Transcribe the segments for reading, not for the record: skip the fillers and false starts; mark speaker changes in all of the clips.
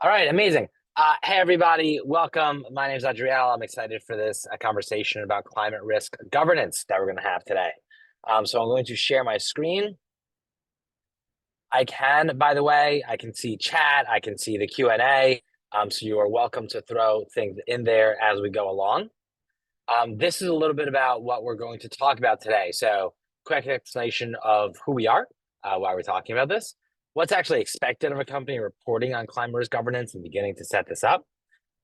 Speaker 1: All right, amazing. Hey, everybody, welcome. My name is Adriel. I'm excited for this conversation about climate risk governance that we're going to have today. So I'm going to share my screen. By the way, I can see chat. I can see the Q&A. So you are welcome to throw things in there as we go along. This is a little bit about what we're going to talk about today. So quick explanation of who we are, why we're talking about this, what's actually expected of a company reporting on climate risk governance and beginning to set this up,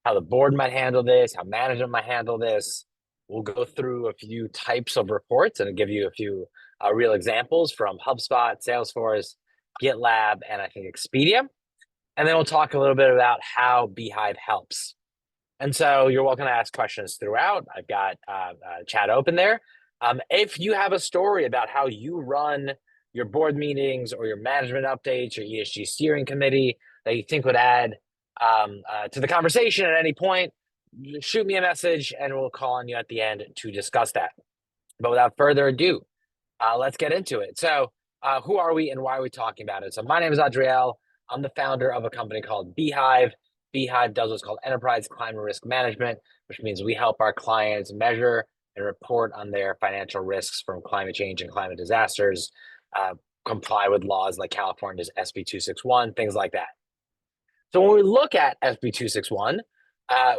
Speaker 1: how the board might handle this, how management might handle this. We'll go through a few types of reports and give you a few real examples from HubSpot, Salesforce, GitLab, and I think Expedia. And then we'll talk a little bit about how Beehive helps. And so you're welcome to ask questions throughout. I've got chat open there. If you have a story about how you run your board meetings or your management updates, your ESG steering committee that you think would add to the conversation at any point, shoot me a message and we'll call on you at the end to discuss that. But without further ado, let's get into it. So who are we and why are we talking about it? So my name is Adriel. I'm the founder of a company called Beehive. Beehive does what's called enterprise climate risk management, which means we help our clients measure and report on their financial risks from climate change and climate disasters, comply with laws like California's SB 261, things like that. So when we look at SB 261,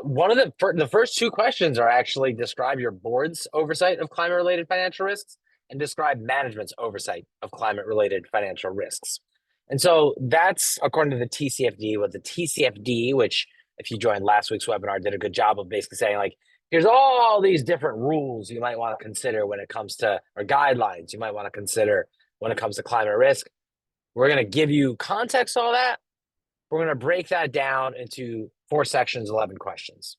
Speaker 1: one of the first two questions are actually describe your board's oversight of climate-related financial risks and describe management's oversight of climate-related financial risks. And so that's according to the TCFD. What the TCFD, which if you joined last week's webinar, did a good job of basically saying like, here's all these different rules you might want to consider when it comes to, or guidelines you might want to consider when it comes to climate risk. We're going to give you context on all that. We're going to break that down into 4 sections, 11 questions.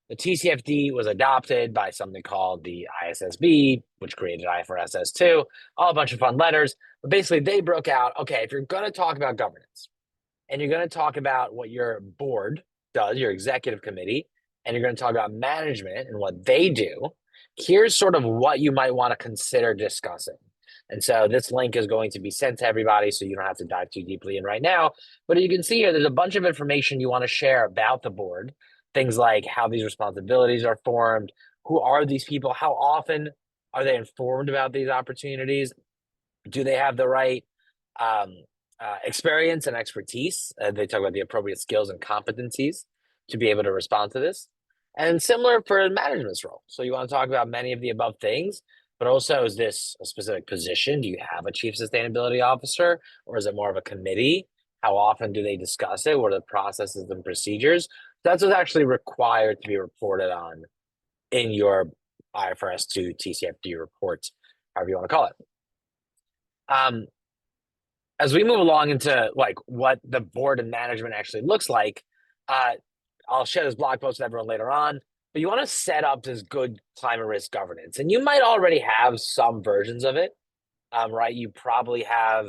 Speaker 1: The TCFD was adopted by something called the ISSB, which created IFRS S2, all a bunch of fun letters. But basically, they broke out, okay, if you're going to talk about governance and you're going to talk about what your board does, your executive committee, and you're going to talk about management and what they do, here's sort of what you might want to consider discussing. And so this link is going to be sent to everybody, so you don't have to dive too deeply in right now. But you can see here, there's a bunch of information you want to share about the board. Things like how these responsibilities are formed, who are these people, how often are they informed about these opportunities, do they have the right experience and expertise? They talk about the appropriate skills and competencies to be able to respond to this. And similar for management's role. So you want to talk about many of the above things, but also, is this a specific position? Do you have a chief sustainability officer, or is it more of a committee? How often do they discuss it? What are the processes and procedures? That's what's actually required to be reported on in your IFRS 2 TCFD reports, however you want to call it. As we move along into like what the board and management actually looks like, I'll share this blog post with everyone later on, but you want to set up this good climate risk governance. And you might already have some versions of it, right? You probably have,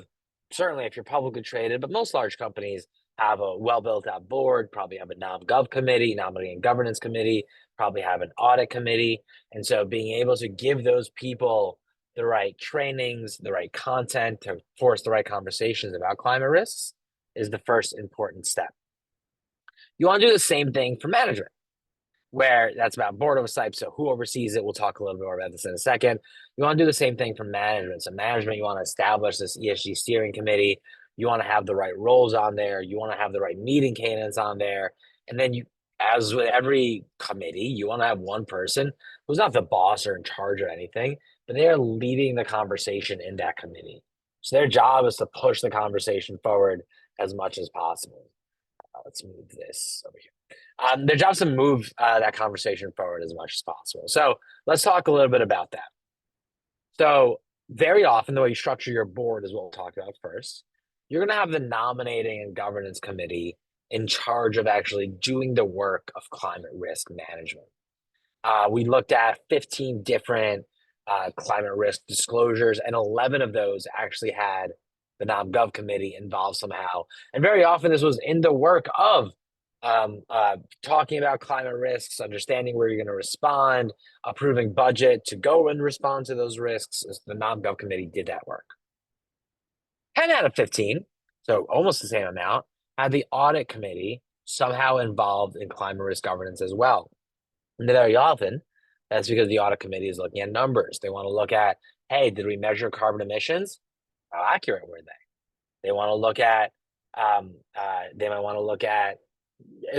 Speaker 1: certainly if you're publicly traded, but most large companies have a well-built out board, probably have a nom-gov committee, nominating governance committee, probably have an audit committee. And so being able to give those people the right trainings, the right content to force the right conversations about climate risks is the first important step. You want to do the same thing for management, where that's about board oversight. So who oversees it? We'll talk a little bit more about this in a second. You want to do the same thing for management. So management, you want to establish this ESG steering committee. You want to have the right roles on there. You want to have the right meeting cadence on there. And then you, as with every committee, you want to have one person who's not the boss or in charge of anything, but they are leading the conversation in that committee. So their job is to push the conversation forward as much as possible. Let's move this over here. Their job is to move that conversation forward as much as possible. So let's talk a little bit about that. So very often the way you structure your board is what we'll talk about first. You're going to have the nominating and governance committee in charge of actually doing the work of climate risk management. We looked at 15 different climate risk disclosures, and 11 of those actually had the nom-gov committee involved somehow. And very often this was in the work of talking about climate risks, understanding where you're going to respond, approving budget to go and respond to those risks. The nom-gov committee did that work. 10 out of 15, so almost the same amount, had the audit committee somehow involved in climate risk governance as well. And very often, that's because the audit committee is looking at numbers. They want to look at, hey, did we measure carbon emissions? How accurate were they? They want to look at, they might want to look at,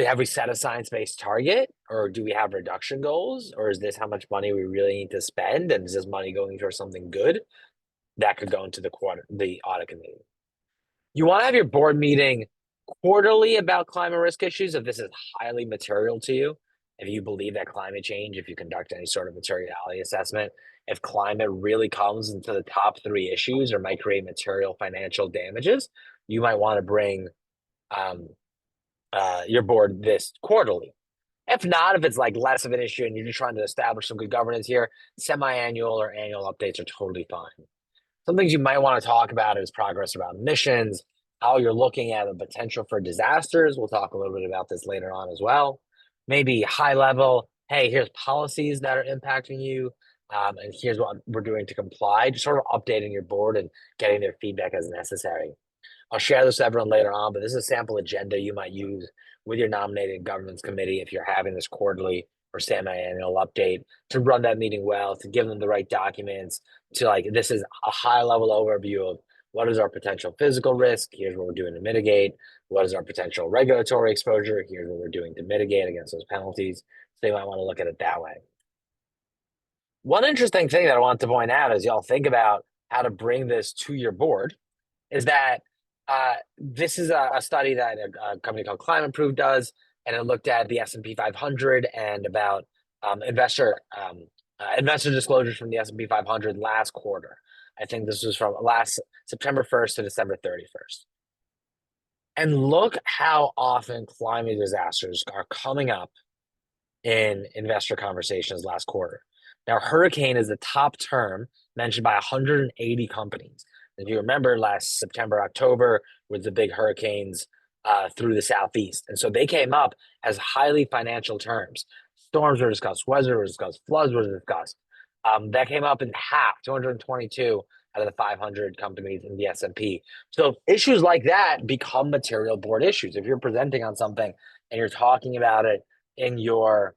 Speaker 1: have we set a science-based target, or do we have reduction goals, or is this how much money we really need to spend, and is this money going towards something good? That could go into the audit committee. You want to have your board meeting quarterly about climate risk issues if this is highly material to you. If you believe that climate change, if you conduct any sort of materiality assessment, if climate really comes into the top 3 issues or might create material financial damages, you might want to bring your board this quarterly. If not, if it's like less of an issue and you're just trying to establish some good governance here, semi-annual or annual updates are totally fine. Some things you might want to talk about is progress around emissions, how you're looking at the potential for disasters. We'll talk a little bit about this later on as well. Maybe high level, hey, here's policies that are impacting you, and here's what we're doing to comply. Just sort of updating your board and getting their feedback as necessary. I'll share this with everyone later on, but this is a sample agenda you might use with your nominated governance committee if you're having this quarterly or semi-annual update to run that meeting well, to give them the right documents, to like, this is a high-level overview of what is our potential physical risk, here's what we're doing to mitigate, what is our potential regulatory exposure, here's what we're doing to mitigate against those penalties. So you might want to look at it that way. One interesting thing that I want to point out as y'all think about how to bring this to your board is that this is a study that a company called Climate Proof does, and it looked at the S&P 500 and about investor disclosures from the S&P 500 last quarter. I think this was from last September 1st to December 31st. And look how often climate disasters are coming up in investor conversations last quarter. Now, hurricane is the top term mentioned by 180 companies. If you remember, last September, October was the big hurricanes through the Southeast. And so they came up as highly financial terms. Storms were discussed, weather was discussed, floods were discussed. That came up in half, 222 out of the 500 companies in the S&P. So issues like that become material board issues. If you're presenting on something and you're talking about it in your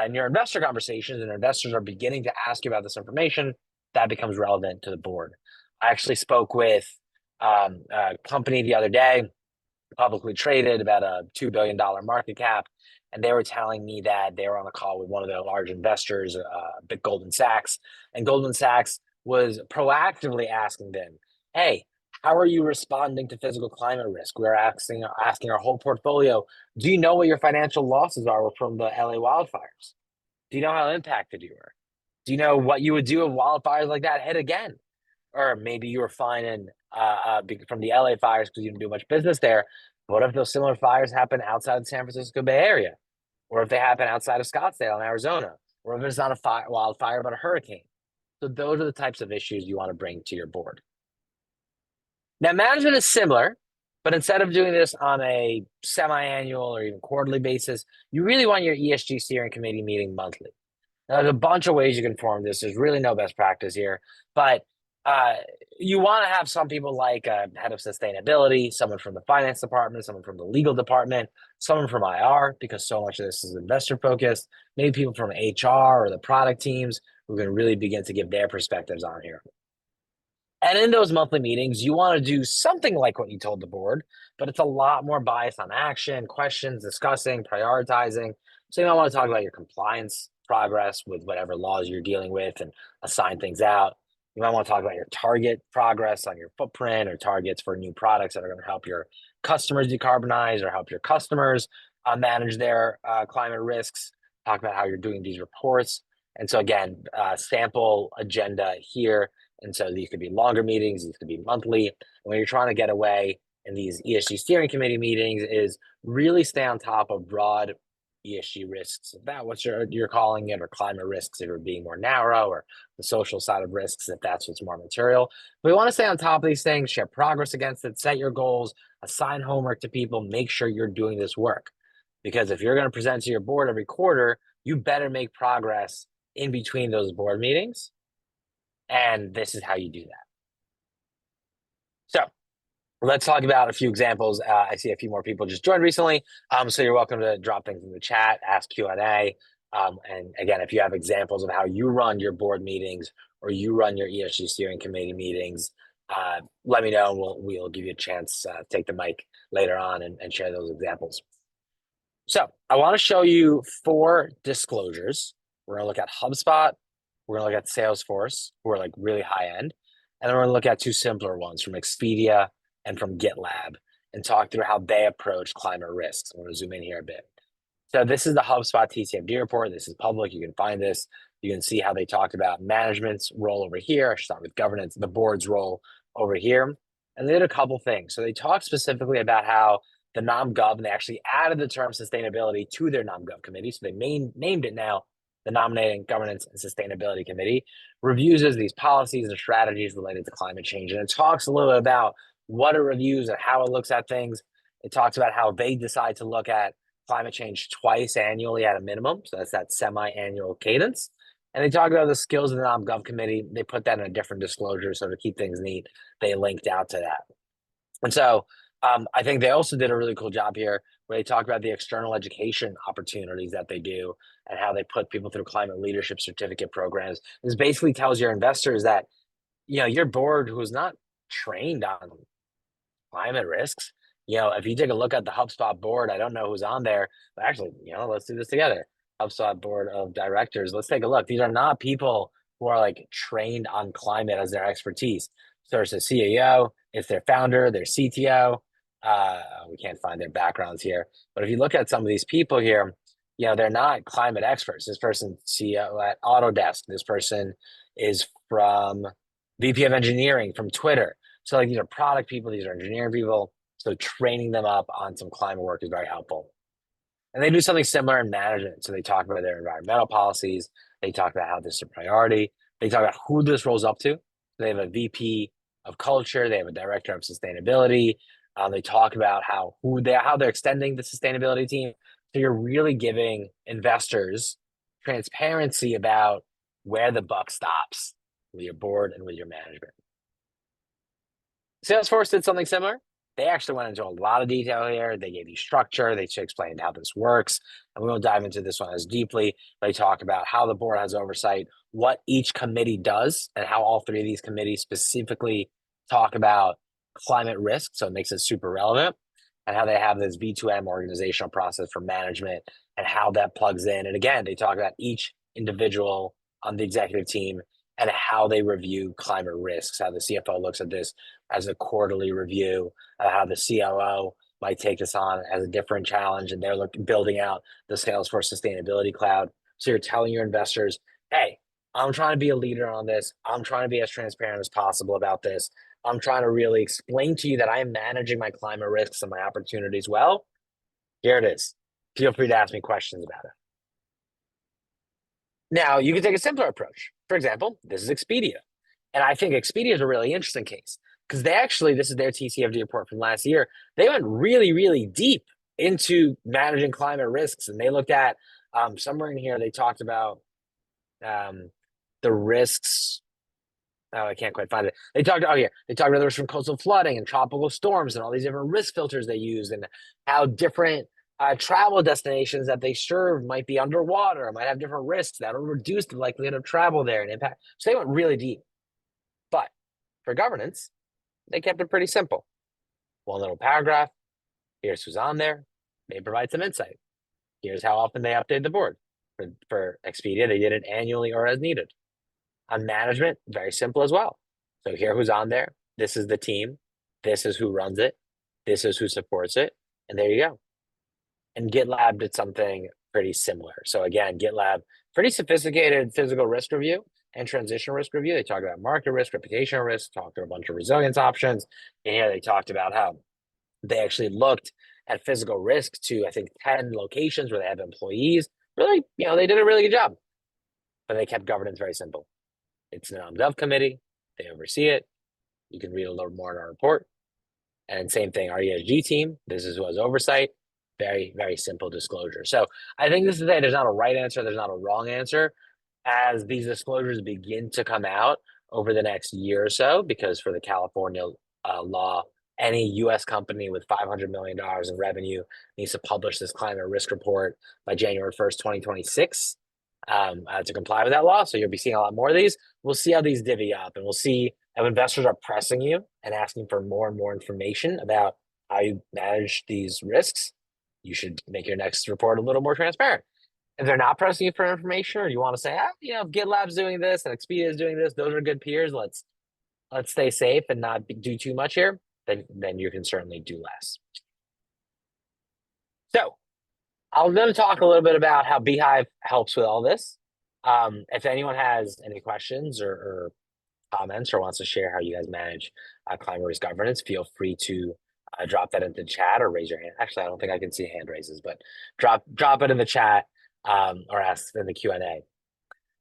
Speaker 1: investor conversations, and investors are beginning to ask you about this information, that becomes relevant to the board. I actually spoke with a company the other day, publicly traded, about a $2 billion market cap, and they were telling me that they were on a call with one of their large investors, big Goldman Sachs, and Goldman Sachs was proactively asking them, hey, how are you responding to physical climate risk? We're asking our whole portfolio, do you know what your financial losses are from the LA wildfires? Do you know how impacted you were? Do you know what you would do if wildfires like that hit again? Or maybe you were fine from the LA fires because you didn't do much business there. What if those similar fires happen outside the San Francisco Bay Area? Or if they happen outside of Scottsdale in Arizona? Or if it's not a wildfire, but a hurricane? So those are the types of issues you want to bring to your board. Now, management is similar, but instead of doing this on a semi-annual or even quarterly basis, you really want your ESG steering committee meeting monthly. Now, there's a bunch of ways you can form this. There's really no best practice here, but you want to have some people like a head of sustainability, someone from the finance department, someone from the legal department, someone from IR, because so much of this is investor focused, maybe people from HR or the product teams who can really begin to give their perspectives on here. And in those monthly meetings, you want to do something like what you told the board, but it's a lot more biased on action, questions, discussing, prioritizing. So you might want to talk about your compliance progress with whatever laws you're dealing with and assign things out. You might want to talk about your target progress on your footprint or targets for new products that are going to help your customers decarbonize or help your customers manage their climate risks. Talk about how you're doing these reports. And so again, sample agenda here. And so these could be longer meetings, these could be monthly. When you're trying to get away in these ESG steering committee meetings is really stay on top of broad ESG risks, about what you're calling it, or climate risks if you're being more narrow, or the social side of risks if that's what's more material. But we want to stay on top of these things, share progress against it, set your goals, assign homework to people, make sure you're doing this work. Because if you're going to present to your board every quarter, you better make progress in between those board meetings. And this is how you do that. So Let's talk about a few examples. I see a few more people just joined recently. So you're welcome to drop things in the chat, ask Q&A. And again, if you have examples of how you run your board meetings or you run your ESG steering committee meetings, let me know. And we'll give you a chance to take the mic later on and share those examples. So I want to show you 4 disclosures. We're going to look at HubSpot. We're going to look at Salesforce, who are like really high end. And then we're going to look at 2 simpler ones from Expedia and from GitLab and talk through how they approach climate risks. I'm going to zoom in here a bit. So this is the HubSpot TCFD report. This is public. You can find this. You can see how they talked about management's role over here. I should start with governance, the board's role over here. And they did a couple things. So they talked specifically about how the nom-gov, and they actually added the term sustainability to their nom-gov committee. So they named it now the Nominating Governance and Sustainability Committee, reviews these policies and strategies related to climate change. And it talks a little bit about what it reviews and how it looks at things. It talks about how they decide to look at climate change twice annually at a minimum. So that's that semi-annual cadence. And they talk about the skills of the nom-gov committee. They put that in a different disclosure. So to keep things neat, they linked out to that. And so I think they also did a really cool job here where they talk about the external education opportunities that they do and how they put people through climate leadership certificate programs. This basically tells your investors that, your board who's not trained on climate risks, if you take a look at the HubSpot board, I don't know who's on there, but actually, let's do this together. HubSpot board of directors. Let's take a look. These are not people who are like trained on climate as their expertise. So there's a CEO, it's their founder, their CTO. We can't find their backgrounds here, but if you look at some of these people here, they're not climate experts. This person CEO at Autodesk. This person is from VP of engineering from Twitter. So like these are product people, these are engineering people. So training them up on some climate work is very helpful. And they do something similar in management. So they talk about their environmental policies. They talk about how this is a priority. They talk about who this rolls up to. They have a VP of culture. They have a director of sustainability. They talk about how they're extending the sustainability team. So you're really giving investors transparency about where the buck stops with your board and with your management. Salesforce did something similar. They actually went into a lot of detail here. They gave you structure. They explained how this works. And we won't dive into this one as deeply. They talk about how the board has oversight, what each committee does, and how all 3 of these committees specifically talk about climate risk. So it makes it super relevant. And how they have this V2M organizational process for management and how that plugs in. And again, they talk about each individual on the executive team and how they review climate risks, how the CFO looks at this as a quarterly review, how the COO might take this on as a different challenge, and they're building out the Salesforce Sustainability Cloud. So you're telling your investors, hey, I'm trying to be a leader on this. I'm trying to be as transparent as possible about this. I'm trying to really explain to you that I am managing my climate risks and my opportunities well. Here it is. Feel free to ask me questions about it. Now, you can take a simpler approach. For example, this is Expedia. And I think Expedia is a really interesting case because this is their TCFD report from last year. They went really, really deep into managing climate risks. And they looked at somewhere in here, they talked about the risks. Oh, I can't quite find it. They talked about the risks from coastal flooding and tropical storms and all these different risk filters they use and how different travel destinations that they serve might be underwater, might have different risks that will reduce the likelihood of travel there and impact. So they went really deep. But for governance, they kept it pretty simple. One little paragraph. Here's who's on there. They provide some insight. Here's how often they update the board. For Expedia, they did it annually or as needed. On management, very simple as well. So here who's on there. This is the team. This is who runs it. This is who supports it. And there you go. And GitLab did something pretty similar. So again, GitLab, pretty sophisticated physical risk review and transition risk review. They talked about market risk, reputational risk, talked to a bunch of resilience options. And here they talked about how they actually looked at physical risk to, I think, 10 locations where they have employees. Really, they did a really good job. But they kept governance very simple. It's an nom-gov committee. They oversee it. You can read a little more in our report. And same thing, our ESG team. This is who has oversight. Very, very simple disclosure. So I think this is it. There's not a right answer. There's not a wrong answer. As these disclosures begin to come out over the next year or so, because for the California law any US company with $500 million in revenue needs to publish this climate risk report by January 1st, 2026 to comply with that law. So you'll be seeing a lot more of these. We'll see how these divvy up, and we'll see how investors are pressing you and asking for more and more information about how you manage these risks. You should make your next report a little more transparent. If they're not pressing you for information, or you want to say, if GitLab's doing this and Expedia is doing this, those are good peers. Let's stay safe and not do too much here. Then you can certainly do less. So I'm going to talk a little bit about how Beehive helps with all this. If anyone has any questions or comments or wants to share how you guys manage climate risk governance, feel free to drop that into the chat or raise your hand. Actually, I don't think I can see hand raises, but drop it in the chat or ask in the Q&A.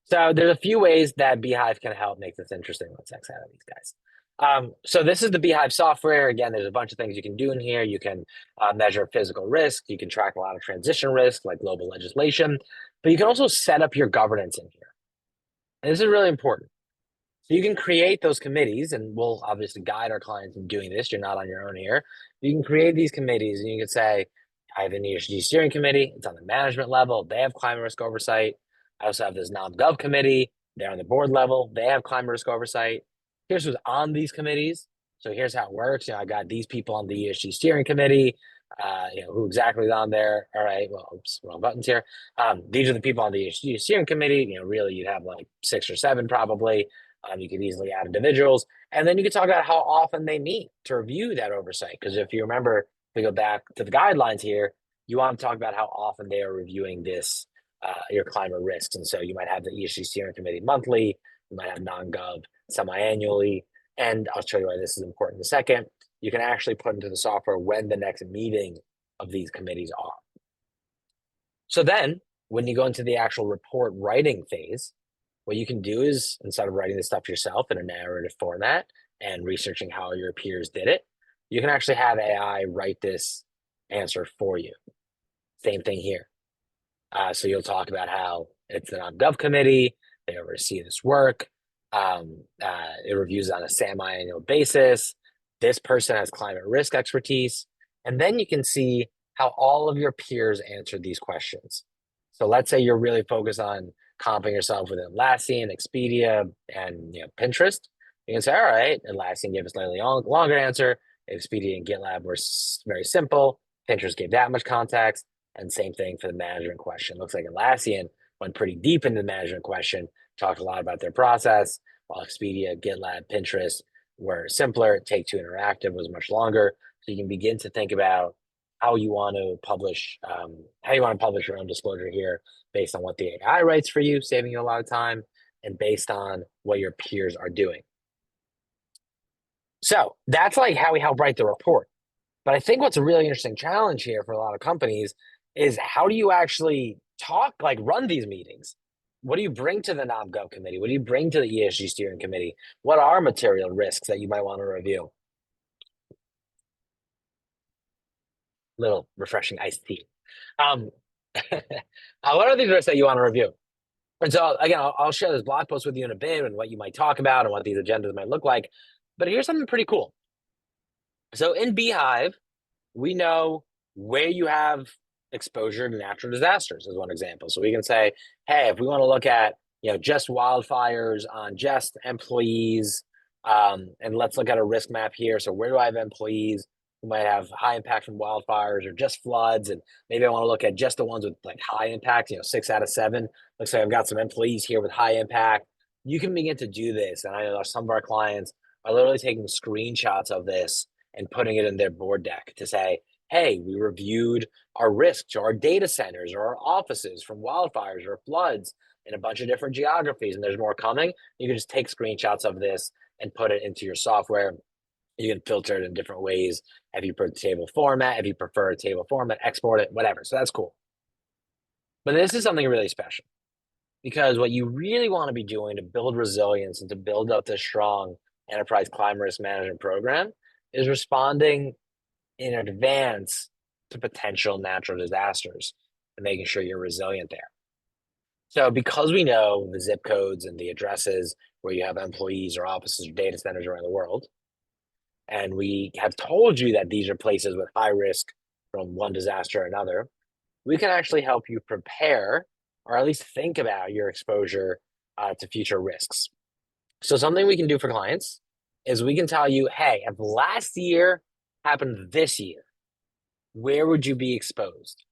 Speaker 1: So there's a few ways that Beehive can help make this interesting. Let's X out of these guys. So this is the Beehive software. Again, there's a bunch of things you can do in here. You can measure physical risk. You can track a lot of transition risk, like global legislation, but you can also set up your governance in here. And this is really important. So you can create those committees, and we'll obviously guide our clients in doing this. You're not on your own here. You can create these committees, and you can say, I have an ESG steering committee. It's on the management level. They have climate risk oversight. I also have this non-gov committee. They're on the board level. They have climate risk oversight. Here's who's on these committees. So here's how it works. I got these people on the ESG steering committee. Who exactly is on there. All right, well, oops, wrong buttons here. These are the people on the ESG steering committee. Really, you'd have like 6 or 7 probably. You could easily add individuals. And then you could talk about how often they meet to review that oversight. Because if you remember, we go back to the guidelines here, you want to talk about how often they are reviewing this, your climate risks. And so you might have the ESG steering committee monthly, you might have non-gov semi-annually. And I'll show you why this is important in a second. You can actually put into the software when the next meeting of these committees are. So then when you go into the actual report writing phase, what you can do is, instead of writing this stuff yourself in a narrative format and researching how your peers did it, you can actually have AI write this answer for you. Same thing here. So you'll talk about how it's the non-gov committee, they oversee this work, it reviews on a semi-annual basis, this person has climate risk expertise, and then you can see how all of your peers answered these questions. So let's say you're really focused on comping yourself with Atlassian, Expedia, and Pinterest. You can say, all right, Atlassian gave a slightly longer answer. Expedia and GitLab were very simple. Pinterest gave that much context. And same thing for the management question. Looks like Atlassian went pretty deep into the management question, talked a lot about their process, while Expedia, GitLab, Pinterest were simpler. Take-Two Interactive was much longer. So you can begin to think about how you want to publish your own disclosure here based on what the AI writes for you, saving you a lot of time, and based on what your peers are doing. So that's like how we help write the report. But I think what's a really interesting challenge here for a lot of companies is how do you actually run these meetings? What do you bring to the non-gov committee? What do you bring to the ESG steering committee? What are material risks that you might want to review? Little refreshing iced tea. What are these risks that you want to review? And so again, I'll share this blog post with you in a bit and what you might talk about and what these agendas might look like. But here's something pretty cool. So in Beehive, we know where you have exposure to natural disasters as one example. So we can say, hey, if we want to look at just wildfires on just employees, and let's look at a risk map here. So where do I have employees who might have high impact from wildfires or just floods? And maybe I want to look at just the ones with like high impact, 6 out of 7. Looks like I've got some employees here with high impact. You can begin to do this. And I know some of our clients are literally taking screenshots of this and putting it in their board deck to say, hey, we reviewed our risk to our data centers or our offices from wildfires or floods in a bunch of different geographies, and there's more coming. You can just take screenshots of this and put it into your software. You can filter it in different ways. If you prefer table format, if you prefer a table format, export it, whatever. So that's cool. But this is something really special because what you really want to be doing to build resilience and to build up this strong enterprise climate risk management program is responding in advance to potential natural disasters and making sure you're resilient there. So because we know the zip codes and the addresses where you have employees or offices or data centers around the world, and we have told you that these are places with high risk from one disaster or another, we can actually help you prepare or at least think about your exposure to future risks. So, something we can do for clients is we can tell you, hey, if last year happened this year, where would you be exposed?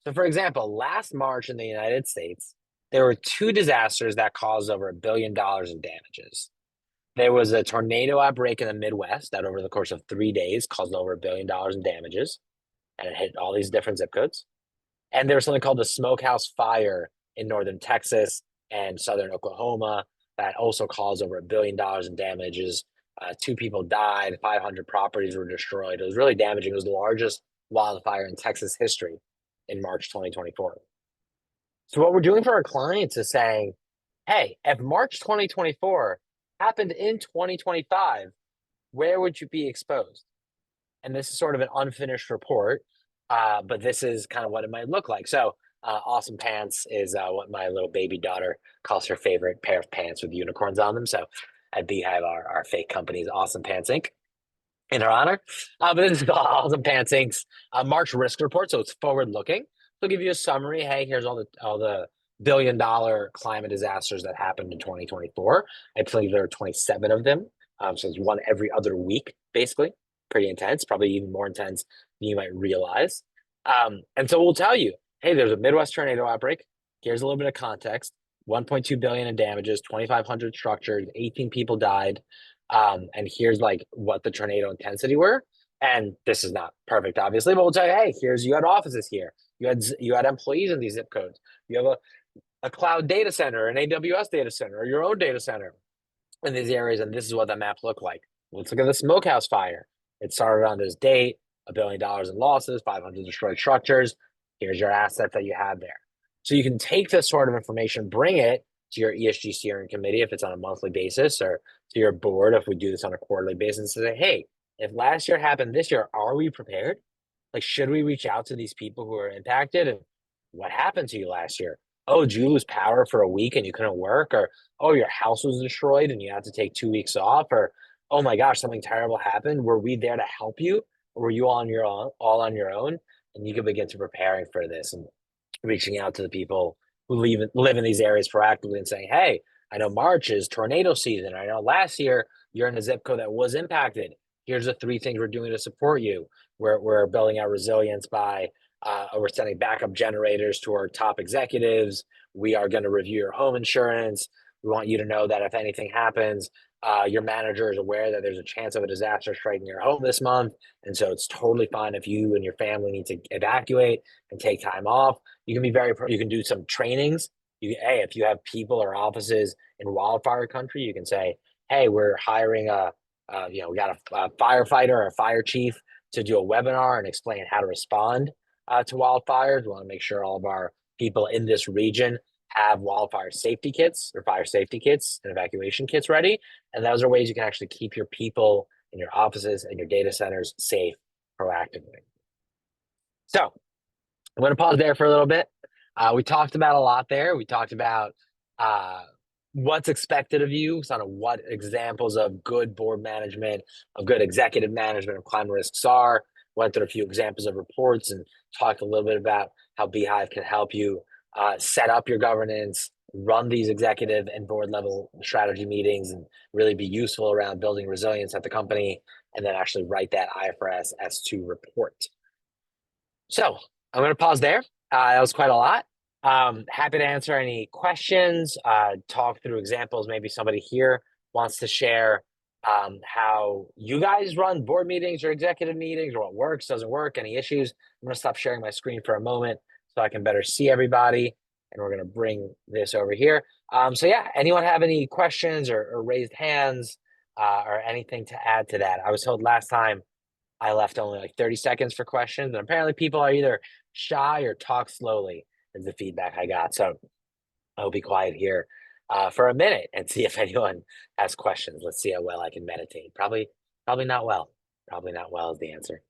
Speaker 1: So, for example, last March in the United States, there were two disasters that caused over $1 billion in damages. There was a tornado outbreak in the Midwest that, over the course of 3 days, caused over $1 billion in damages, and it hit all these different zip codes. And there was something called the Smokehouse Fire in northern Texas and southern Oklahoma that also caused over $1 billion in damages. Two people died, 500 properties were destroyed. It was really damaging. It was the largest wildfire in Texas history in March 2024. So, what we're doing for our clients is saying, hey, if March 2024 happened in 2025, where would you be exposed? And this is sort of an unfinished report, but this is kind of what it might look like. So, awesome pants is what my little baby daughter calls her favorite pair of pants with unicorns on them. So, at Beehive, our fake company is Awesome Pants Inc. in her honor. But this is the Awesome Pants Inc.'s March risk report, so it's forward looking. They'll give you a summary. Hey, here's all the $1 billion climate disasters that happened in 2024. I believe there are 27 of them. So it's one every other week, basically. Pretty intense, probably even more intense than you might realize. And so we'll tell you, hey, there's a Midwest tornado outbreak. Here's a little bit of context. 1.2 billion in damages, 2,500 structures, 18 people died. And here's like what the tornado intensity were. And this is not perfect, obviously, but we'll tell you, hey, here's you had offices here. You had employees in these zip codes. You have a cloud data center, an AWS data center, or your own data center in these areas, and this is what the map looked like. Let's look at the Smokehouse Fire. It started on this date, $1 billion in losses, 500 destroyed structures. Here's your assets that you have there. So you can take this sort of information, bring it to your ESG steering committee if it's on a monthly basis, or to your board if we do this on a quarterly basis, and say, hey, if last year happened this year, are we prepared? Like, should we reach out to these people who are impacted? And what happened to you last year? Oh, did you lose power for a week and you couldn't work? Or, oh, your house was destroyed and you had to take 2 weeks off? Or, oh my gosh, something terrible happened. Were we there to help you? Or were you on your own, all on your own? And you can begin to preparing for this and reaching out to the people who live in these areas proactively and saying, hey, I know March is tornado season. I know last year you're in a zip code that was impacted. Here's the three things we're doing to support you. We're building our resilience by we're sending backup generators to our top executives. We are going to review your home insurance. We want you to know that if anything happens, your manager is aware that there's a chance of a disaster striking your home this month. And so it's totally fine if you and your family need to evacuate and take time off. You can be you can do some trainings. Hey, if you have people or offices in wildfire country, you can say, hey, we're hiring we got a firefighter or a fire chief to do a webinar and explain how to respond to wildfires. We want to make sure all of our people in this region have wildfire safety kits or fire safety kits and evacuation kits ready. And those are ways you can actually keep your people in your offices and your data centers safe proactively. So I'm going to pause there for a little bit. We talked about a lot there. We talked about what's expected of you, sort of what examples of good board management, of good executive management of climate risks are. Went through a few examples of reports and talked a little bit about how Beehive can help you set up your governance, run these executive and board level strategy meetings, and really be useful around building resilience at the company, and then actually write that IFRS S2 report. So I'm going to pause there. That was quite a lot. Happy to answer any questions, talk through examples. Maybe somebody here wants to share how you guys run board meetings or executive meetings, or what works, doesn't work, any issues. I'm going to stop sharing my screen for a moment so I can better see everybody. And we're going to bring this over here. So yeah, anyone have any questions or raised hands or anything to add to that? I was told last time I left only like 30 seconds for questions, and apparently people are either shy or talk slowly is the feedback I got. So I'll be quiet here for a minute and see if anyone has questions. Let's see how well I can meditate. Probably not well. Probably not well is the answer.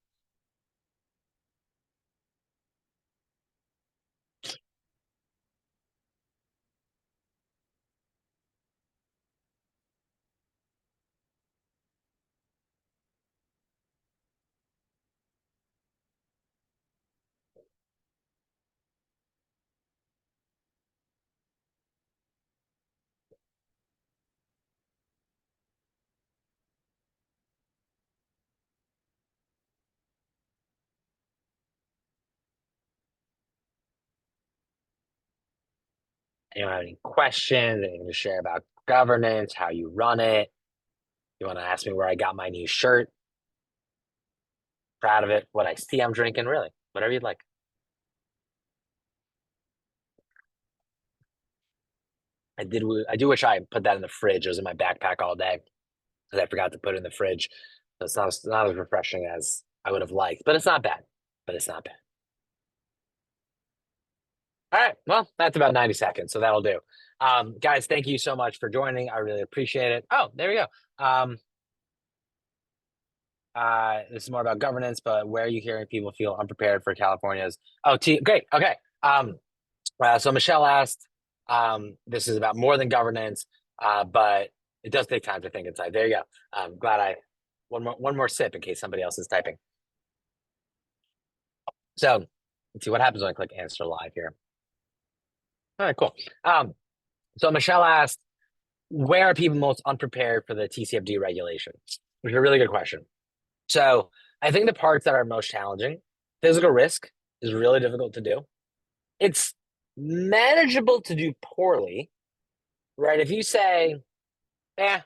Speaker 1: Anyone have any questions? Anything to share about governance, how you run it? You want to ask me where I got my new shirt? Proud of it. What I see I'm drinking, really. Whatever you'd like. I do wish I put that in the fridge. It was in my backpack all day because I forgot to put it in the fridge. So it's not as refreshing as I would have liked, but it's not bad. But it's not bad. All right. Well, that's about 90 seconds, so that'll do. Guys, thank you so much for joining. I really appreciate it. Oh, there we go. This is more about governance, but where are you hearing people feel unprepared for California's? Oh, great. Okay. So Michelle asked, this is about more than governance, but it does take time to think inside. There you go. Glad I one more sip in case somebody else is typing. So let's see what happens when I click answer live here. All right, cool. So Michelle asked, where are people most unprepared for the TCFD regulation? Which is a really good question. So I think the parts that are most challenging, physical risk is really difficult to do. It's manageable to do poorly, right? If you say,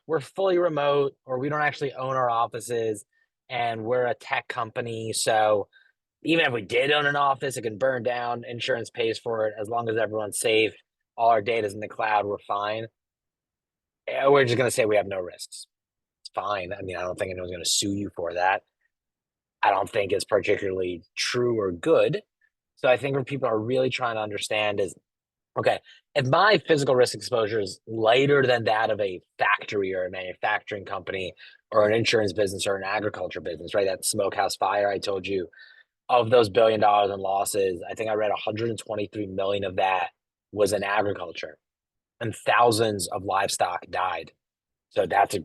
Speaker 1: we're fully remote, or we don't actually own our offices, and we're a tech company, so even if we did own an office, it can burn down, insurance pays for it, as long as everyone's safe, all our data's in the cloud, we're fine. We're just going to say we have no risks. It's fine. I mean, I don't think anyone's going to sue you for that. I don't think it's particularly true or good. So I think what people are really trying to understand is, okay, if my physical risk exposure is lighter than that of a factory or a manufacturing company or an insurance business or an agriculture business, right? That smokehouse fire I told you, of those $1 billion in losses, I think I read 123 million of that was in agriculture, and thousands of livestock died. So that's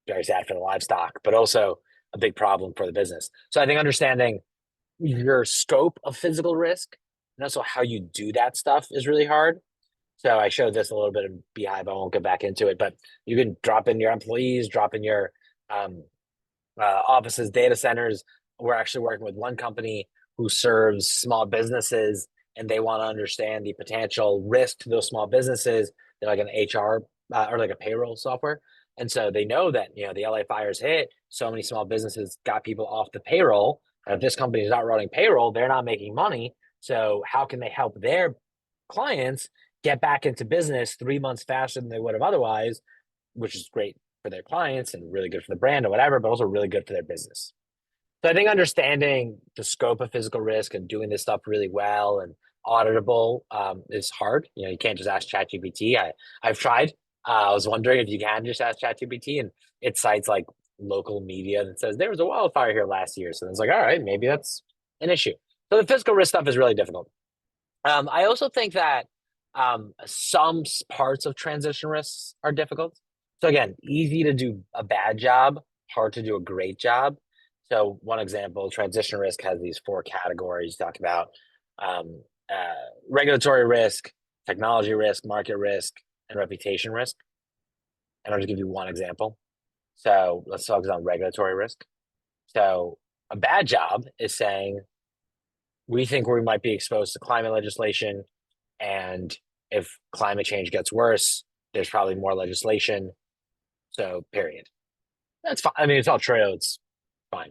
Speaker 1: very sad for the livestock, but also a big problem for the business. So I think understanding your scope of physical risk and also how you do that stuff is really hard. So I showed this a little bit in Beehive. I won't get back into it, but you can drop in your employees, drop in your um, offices, data centers. We're actually working with one company who serves small businesses, and they want to understand the potential risk to those small businesses. They're like an HR or like a payroll software. And so they know that, the LA fires hit, so many small businesses got people off the payroll. And if this company is not running payroll, they're not making money. So how can they help their clients get back into business 3 months faster than they would have otherwise, which is great for their clients and really good for the brand or whatever, but also really good for their business. So I think understanding the scope of physical risk and doing this stuff really well and auditable is hard. You can't just ask ChatGPT. I've tried. I was wondering if you can just ask ChatGPT, and it cites like local media that says there was a wildfire here last year. So it's like, all right, maybe that's an issue. So the physical risk stuff is really difficult. I also think that some parts of transition risks are difficult. So again, easy to do a bad job, hard to do a great job. So one example, transition risk has these 4 categories. Talk about um, regulatory risk, technology risk, market risk, and reputation risk. And I'll just give you one example. So let's focus on regulatory risk. So a bad job is saying we think we might be exposed to climate legislation, and if climate change gets worse, there's probably more legislation. So, period. That's fine. I mean, it's all true. It's fine.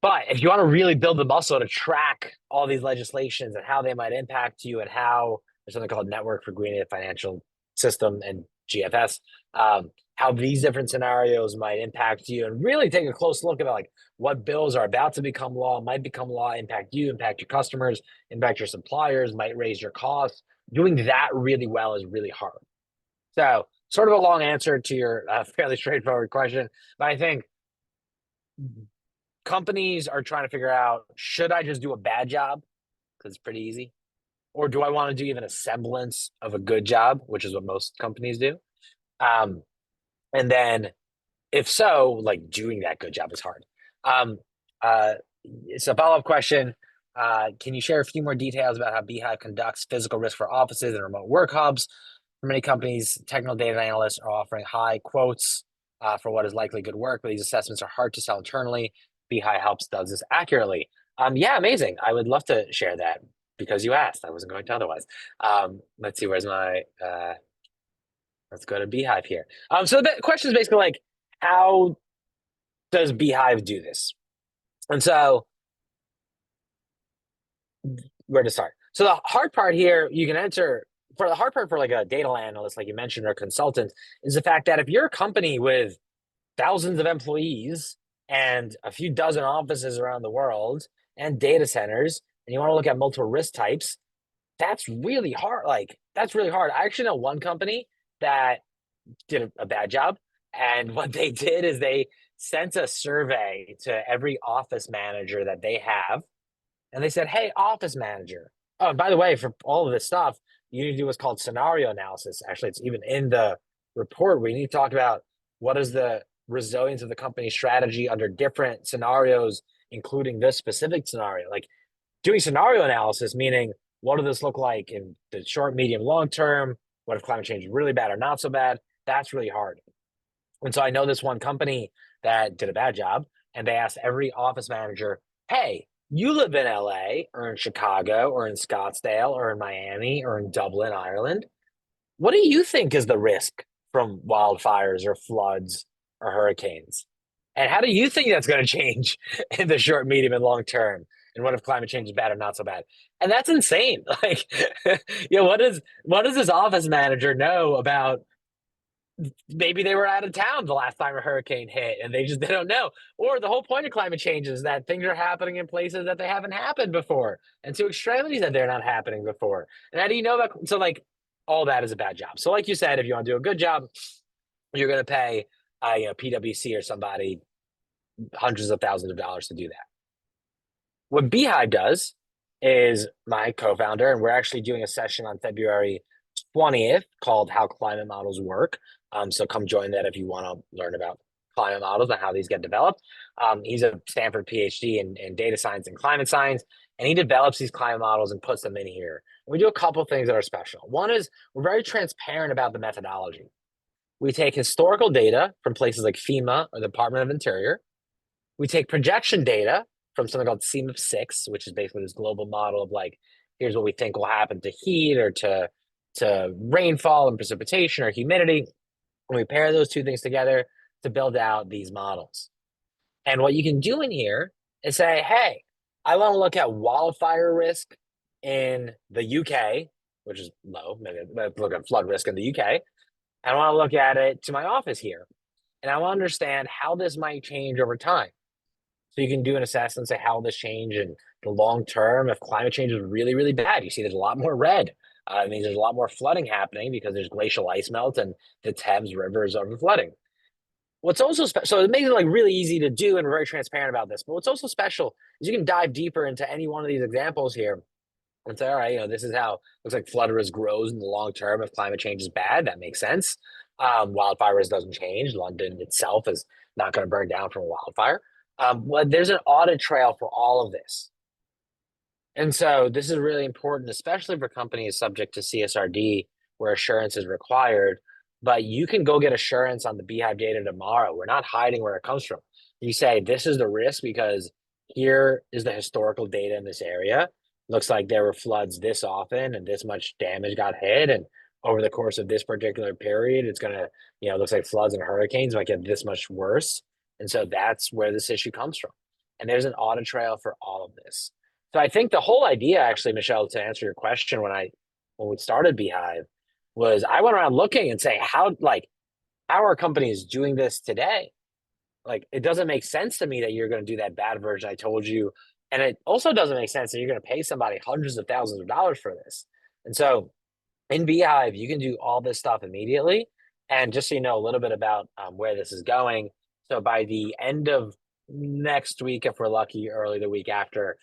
Speaker 1: But if you want to really build the muscle to track all these legislations and how they might impact you, and how there's something called Network for Green Financial System and GFS, how these different scenarios might impact you, and really take a close look at like what bills are about to become law, might become law, impact you, impact your customers, impact your suppliers, might raise your costs. Doing that really well is really hard. So, sort of a long answer to your fairly straightforward question, but I think companies are trying to figure out, should I just do a bad job because it's pretty easy, or do I want to do even a semblance of a good job, which is what most companies do? Um, and then if so, like doing that good job is hard. Um, uh, so follow-up question, can you share a few more details about how Beehive conducts physical risk for offices and remote work hubs? For many companies, technical data analysts are offering high quotes for what is likely good work, but these assessments are hard to sell internally. Beehive does this accurately. Yeah, amazing. I would love to share that. because you asked. I wasn't going to otherwise. Let's see, where's my let's go to Beehive here. So the question is basically like, how does Beehive do this? And so where to start? So the hard part here, you can answer for the hard part for like a data analyst, like you mentioned, or consultant, is the fact that if you're a company with thousands of employees and a few dozen offices around the world and data centers, and you want to look at multiple risk types, that's really hard. Like, that's really hard. I actually know one company that did a bad job. And what they did is they sent a survey to every office manager that they have. And they said, hey, office manager. Oh, and by the way, for all of this stuff, you need to do what's called scenario analysis. Actually, it's even in the report. We need to talk about what is the resilience of the company's strategy under different scenarios, including this specific scenario. Like doing scenario analysis, meaning what does this look like in the short, medium, long term? What if climate change is really bad or not so bad? That's really hard. And so I know this one company that did a bad job, and they asked every office manager, hey, you live in LA or in Chicago or in Scottsdale or in Miami or in Dublin, Ireland. What do you think is the risk from wildfires or floods or hurricanes? And how do you think that's going to change in the short, medium, and long term? And what if climate change is bad or not so bad? And that's insane. Like, what does this office manager know about? Maybe they were out of town the last time a hurricane hit and they don't know. Or the whole point of climate change is that things are happening in places that they haven't happened before and to extremities that they're not happening before. And how do you know that? So, like, all that is a bad job. So, like you said, if you want to do a good job, you're going to pay, PwC or somebody hundreds of thousands of dollars to do that. What Beehive does is my co-founder, and we're actually doing a session on February 20th called How Climate Models Work. So come join that if you want to learn about climate models and how these get developed. He's a Stanford PhD in data science and climate science, and he develops these climate models and puts them in here. We do a couple things that are special. One is we're very transparent about the methodology. We take historical data from places like FEMA or the Department of Interior. We take projection data from something called CMIP6, which is basically this global model of like, here's what we think will happen to heat or to rainfall and precipitation or humidity. And we pair those two things together to build out these models. And what you can do in here is say, hey, I want to look at wildfire risk in the UK, which is low. Maybe look at flood risk in the UK. And I want to look at it to my office here. And I want to understand how this might change over time. So you can do an assessment, say how will this change in the long term if climate change is really, really bad. You see there's a lot more red. It means there's a lot more flooding happening because there's glacial ice melt and the Thames River is overflooding. What's also special, so it makes it like really easy to do and we're very transparent about this. But what's also special is you can dive deeper into any one of these examples here and say, all right, this is how it looks like flood risk grows in the long term if climate change is bad. That makes sense. Wildfire risk doesn't change. London itself is not going to burn down from a wildfire. Well, there's an audit trail for all of this. And so this is really important, especially for companies subject to CSRD where assurance is required. But you can go get assurance on the Beehive data tomorrow. We're not hiding where it comes from. You say, this is the risk because here is the historical data in this area. Looks like there were floods this often and this much damage got hit. And over the course of this particular period, it's going to, looks like floods and hurricanes might get this much worse. And so that's where this issue comes from. And there's an audit trail for all of this. So I think the whole idea, actually, Michelle, to answer your question, when we started Beehive, was I went around looking and say, how are companies doing this today? Like, it doesn't make sense to me that you're going to do that bad version I told you. And it also doesn't make sense that you're going to pay somebody hundreds of thousands of dollars for this. And so in Beehive, you can do all this stuff immediately. And just so you know a little bit about where this is going. So by the end of next week, if we're lucky, early the week after,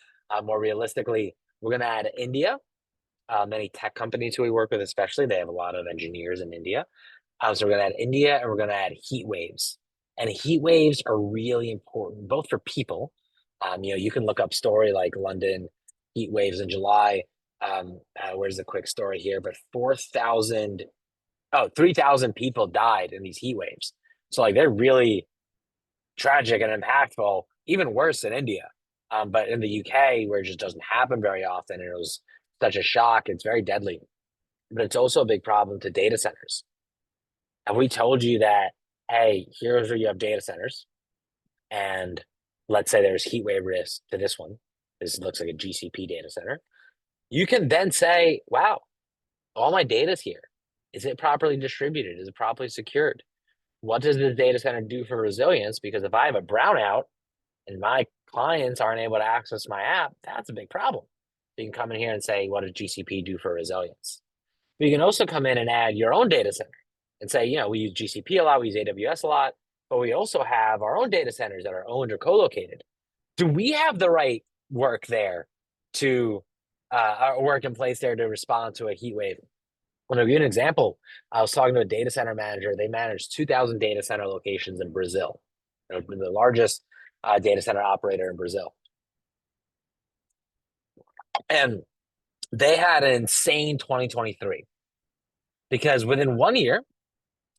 Speaker 1: more realistically, we're going to add India. Many tech companies who we work with, especially, they have a lot of engineers in India. So we're going to add India and we're going to add heat waves. And heat waves are really important, both for people. You can look up story like London heat waves in July. Where's the quick story here? But 3,000 people died in these heat waves. So like they're really tragic and impactful, even worse in India. But in the UK, where it just doesn't happen very often, and it was such a shock. It's very deadly, but it's also a big problem to data centers. And we told you that, hey, here's where you have data centers, and let's say there's heat wave risk to this one. This looks like a GCP data center. You can then say, wow, all my data's here. Is it properly distributed? Is it properly secured? What does this data center do for resilience? Because if I have a brownout and my clients aren't able to access my app, that's a big problem. So you can come in here and say, what does GCP do for resilience? But you can also come in and add your own data center and say, we use GCP a lot, we use AWS a lot, but we also have our own data centers that are owned or co-located. Do we have the right work there to work in place there to respond to a heat wave? I'll give you an example. I was talking to a data center manager. They manage 2,000 data center locations in Brazil. The largest data center operator in Brazil. And they had an insane 2023 because within 1 year,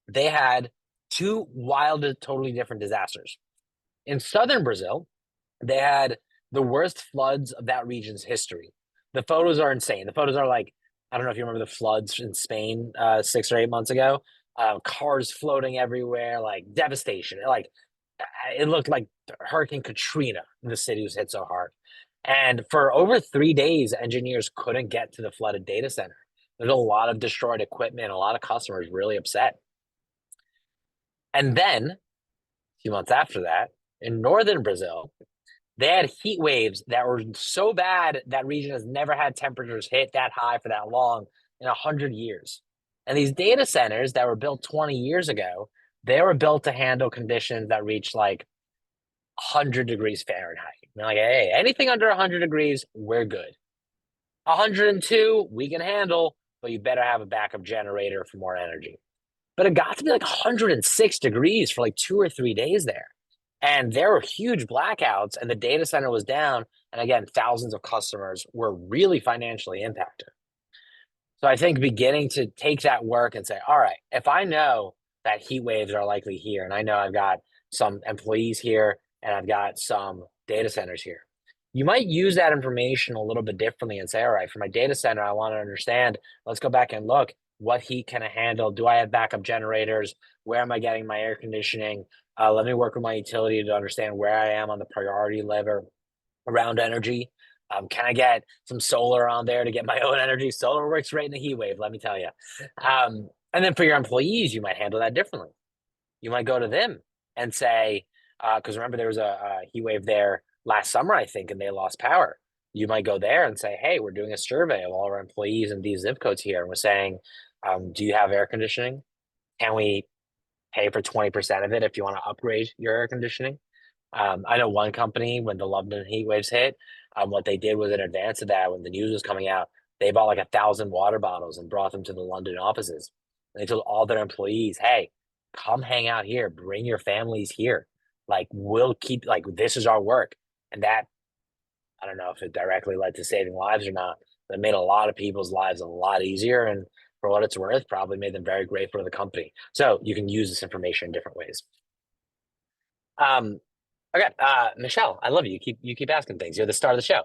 Speaker 1: they had two wild, totally different disasters. In southern Brazil, they had the worst floods of that region's history. The photos are insane. The photos are like, I don't know if you remember the floods in Spain 6 or 8 months ago. Cars floating everywhere, like devastation. Like it looked like Hurricane Katrina. The city was hit so hard. And for over 3 days, engineers couldn't get to the flooded data center. There's a lot of destroyed equipment, a lot of customers really upset. And then, a few months after that, in northern Brazil, they had heat waves that were so bad that region has never had temperatures hit that high for that long in 100 years. And these data centers that were built 20 years ago, they were built to handle conditions that reach like 100 degrees Fahrenheit. And like, hey, anything under 100 degrees, we're good. 102, we can handle, but you better have a backup generator for more energy. But it got to be like 106 degrees for like 2 or 3 days there. And there were huge blackouts, and the data center was down. And again, thousands of customers were really financially impacted. So I think beginning to take that work and say, all right, if I know that heat waves are likely here, and I know I've got some employees here, and I've got some data centers here, you might use that information a little bit differently and say, all right, for my data center, I want to understand, let's go back and look, what heat can I handle? Do I have backup generators? Where am I getting my air conditioning? Let me work with my utility to understand where I am on the priority lever around energy. Can I get some solar on there to get my own energy? Solar works right in the heat wave, let me tell you. And then for your employees, you might handle that differently. You might go to them and say, because remember there was a heat wave there last summer, I think, and they lost power. You might go there and say, hey, we're doing a survey of all our employees in these zip codes here. And we're saying, do you have air conditioning? Can we pay for 20% of it if you want to upgrade your air conditioning? I know one company, when the London heat waves hit, what they did was in advance of that, when the news was coming out, they bought like 1,000 water bottles and brought them to the London offices. And they told all their employees, hey, come hang out here, bring your families here. Like, we'll keep, like, this is our work. And that, I don't know if it directly led to saving lives or not, but it made a lot of people's lives a lot easier. And for what it's worth, probably made them very grateful to the company. So you can use this information in different ways. Okay, Michelle, I love you. You keep asking things. You're the star of the show.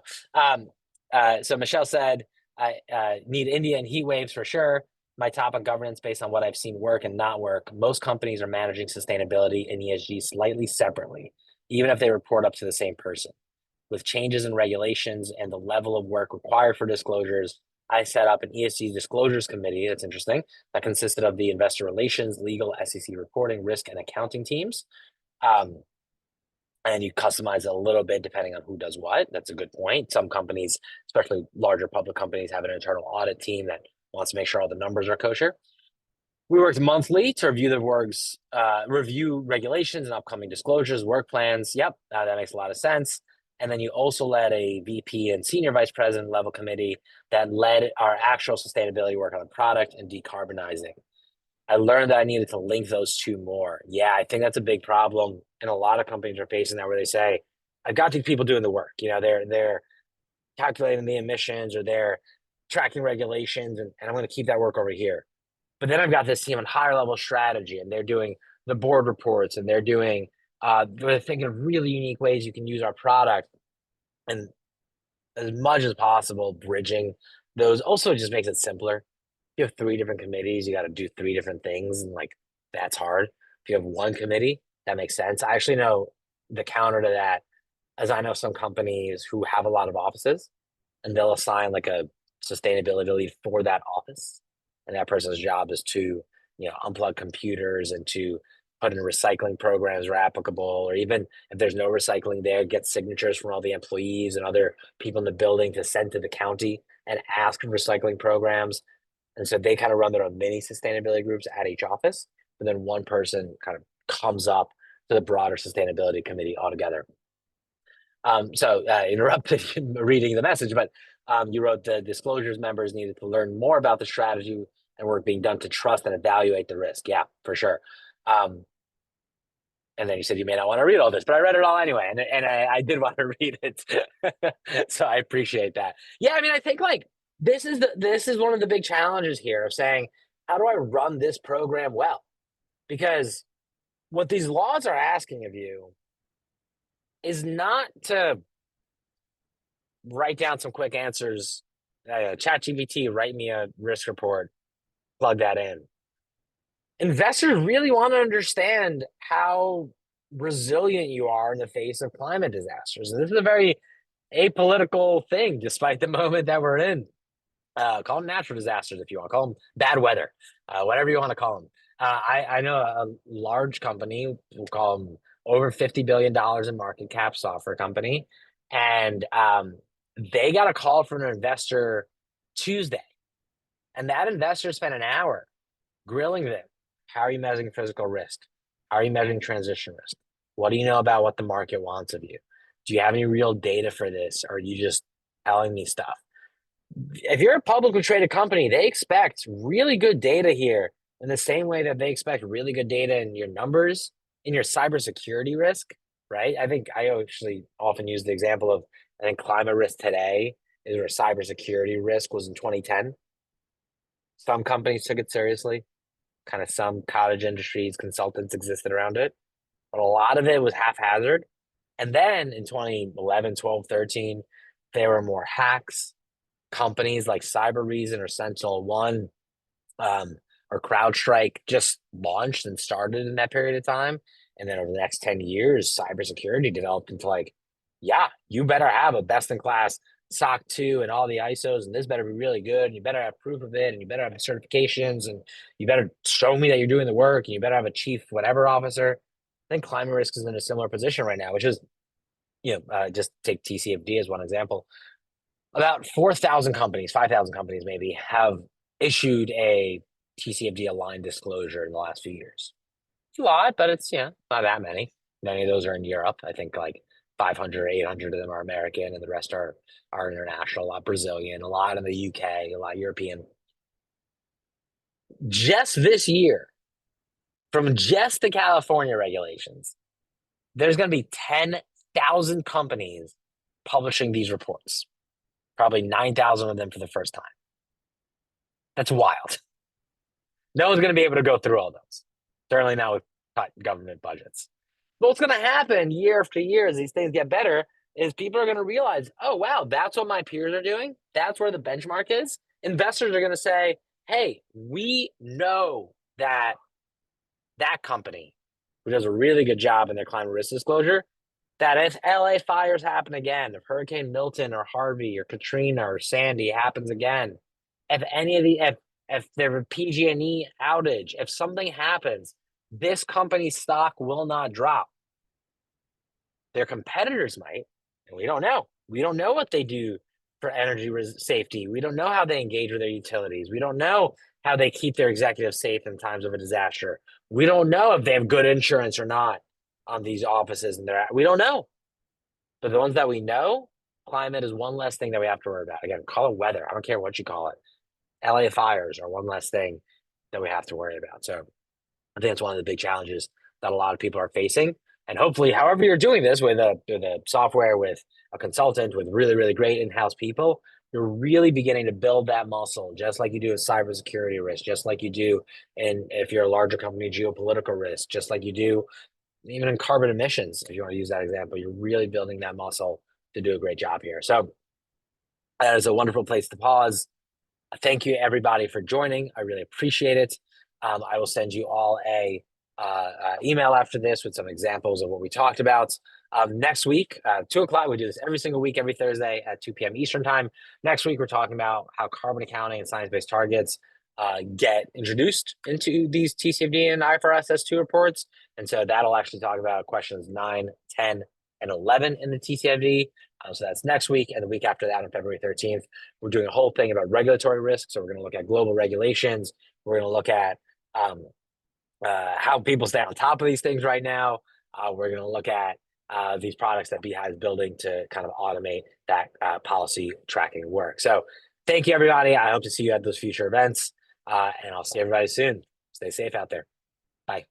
Speaker 1: So Michelle said, I need India and heat waves for sure. My top on governance based on what I've seen work and not work. Most companies are managing sustainability and ESG slightly separately, even if they report up to the same person. With changes in regulations and the level of work required for disclosures, I set up an ESG disclosures committee. That's interesting. That consisted of the investor relations, legal, SEC reporting, risk, and accounting teams. And you customize it a little bit depending on who does what. That's a good point. Some companies, especially larger public companies, have an internal audit team that wants to make sure all the numbers are kosher. We worked monthly to review the works, review regulations and upcoming disclosures, work plans. Yep, that makes a lot of sense. And then you also led a VP and senior vice president level committee that led our actual sustainability work on the product and decarbonizing. I learned that I needed to link those two more. Yeah, I think that's a big problem. And a lot of companies are facing that, where they say, I've got these people doing the work. They're calculating the emissions, or they're tracking regulations, and I'm going to keep that work over here. But then I've got this team on higher level strategy, and they're doing the board reports, and they're thinking of really unique ways you can use our product. And as much as possible, bridging those also just makes it simpler. If you have three different committees, you got to do three different things, and like that's hard. If you have one committee, that makes sense. I actually know the counter to that, as I know some companies who have a lot of offices, and they'll assign like a sustainability lead for that office, and that person's job is to unplug computers and to put in recycling programs where applicable, or even if there's no recycling there, get signatures from all the employees and other people in the building to send to the county and ask for recycling programs. And so they kind of run their own mini sustainability groups at each office, and then one person kind of comes up to the broader sustainability committee altogether. So interrupted reading the message, but you wrote the disclosures members needed to learn more about the strategy and work being done to trust and evaluate the risk. Yeah, for sure. And then you said you may not want to read all this, but I read it all anyway, and I did want to read it, so I appreciate that. Yeah, I mean, I think like this is one of the big challenges here of saying, how do I run this program well? Because what these laws are asking of you is not to write down some quick answers. ChatGPT, write me a risk report, plug that in. Investors really want to understand how resilient you are in the face of climate disasters. And this is a very apolitical thing, despite the moment that we're in. Call them natural disasters if you want. Call them bad weather, whatever you want to call them. I know a large company, we'll call them over $50 billion in market cap software company. And they got a call from an investor Tuesday. And that investor spent an hour grilling them. How are you measuring physical risk? How are you measuring transition risk? What do you know about what the market wants of you? Do you have any real data for this? Or are you just telling me stuff? If you're a publicly traded company, they expect really good data here in the same way that they expect really good data in your numbers, in your cybersecurity risk, right? I think I actually often use the example of, I think climate risk today is where cybersecurity risk was in 2010. Some companies took it seriously, kind of some cottage industries, consultants existed around it, but a lot of it was haphazard. And then in 2011, 12, 13, there were more hacks. Companies like Cybereason or SentinelOne or CrowdStrike just launched and started in that period of time. And then over the next 10 years, cybersecurity developed into like, yeah, you better have a best in class SOC 2 and all the ISOs, and this better be really good, and you better have proof of it, and you better have certifications, and you better show me that you're doing the work, and you better have a chief whatever officer. I think climate risk is in a similar position right now, which is, just take TCFD as one example. About 4,000 companies, 5,000 companies maybe, have issued a TCFD aligned disclosure in the last few years. It's a lot, but it's not that many. Many of those are in Europe. I think like 500 or 800 of them are American, and the rest are international, a lot Brazilian, a lot in the UK, a lot European. Just this year, from just the California regulations, there's going to be 10,000 companies publishing these reports, probably 9,000 of them for the first time. That's wild. No one's going to be able to go through all those. Certainly not with cut government budgets. But what's going to happen year after year as these things get better is people are going to realize, oh, wow, that's what my peers are doing. That's where the benchmark is. Investors are going to say, hey, we know that that company who does a really good job in their climate risk disclosure, that if LA fires happen again, if Hurricane Milton or Harvey or Katrina or Sandy happens again, if any of the if there's a PG&E outage, if something happens, this company's stock will not drop. Their competitors might, and we don't know. We don't know what they do for energy safety. We don't know how they engage with their utilities. We don't know how they keep their executives safe in times of a disaster. We don't know if they have good insurance or not on these offices, and we don't know. But the ones that we know, climate is one less thing that we have to worry about. Again, call it weather. I don't care what you call it. LA fires are one less thing that we have to worry about. So I think that's one of the big challenges that a lot of people are facing. And hopefully, however you're doing this with a software, with a consultant, with really, really great in-house people, you're really beginning to build that muscle, just like you do with cybersecurity risk, just like you do if you're a larger company, geopolitical risk, just like you do even in carbon emissions, if you want to use that example. You're really building that muscle to do a great job here. So that is a wonderful place to pause. Thank you everybody for joining. I really appreciate it. I will send you all a email after this with some examples of what we talked about. Next week, 2 o'clock, we do this every single week, every Thursday at 2 p.m. Eastern time. Next week, we're talking about how carbon accounting and science-based targets get introduced into these TCFD and IFRS S2 reports. And so that'll actually talk about questions 9, 10, and 11 in the TCFD. So that's next week, and the week after that on February 13th. We're doing a whole thing about regulatory risk. So we're going to look at global regulations. We're going to look at how people stay on top of these things right now. We're going to look at these products that Beehive is building to kind of automate that policy tracking work. So thank you, everybody. I hope to see you at those future events, and I'll see everybody soon. Stay safe out there. Bye.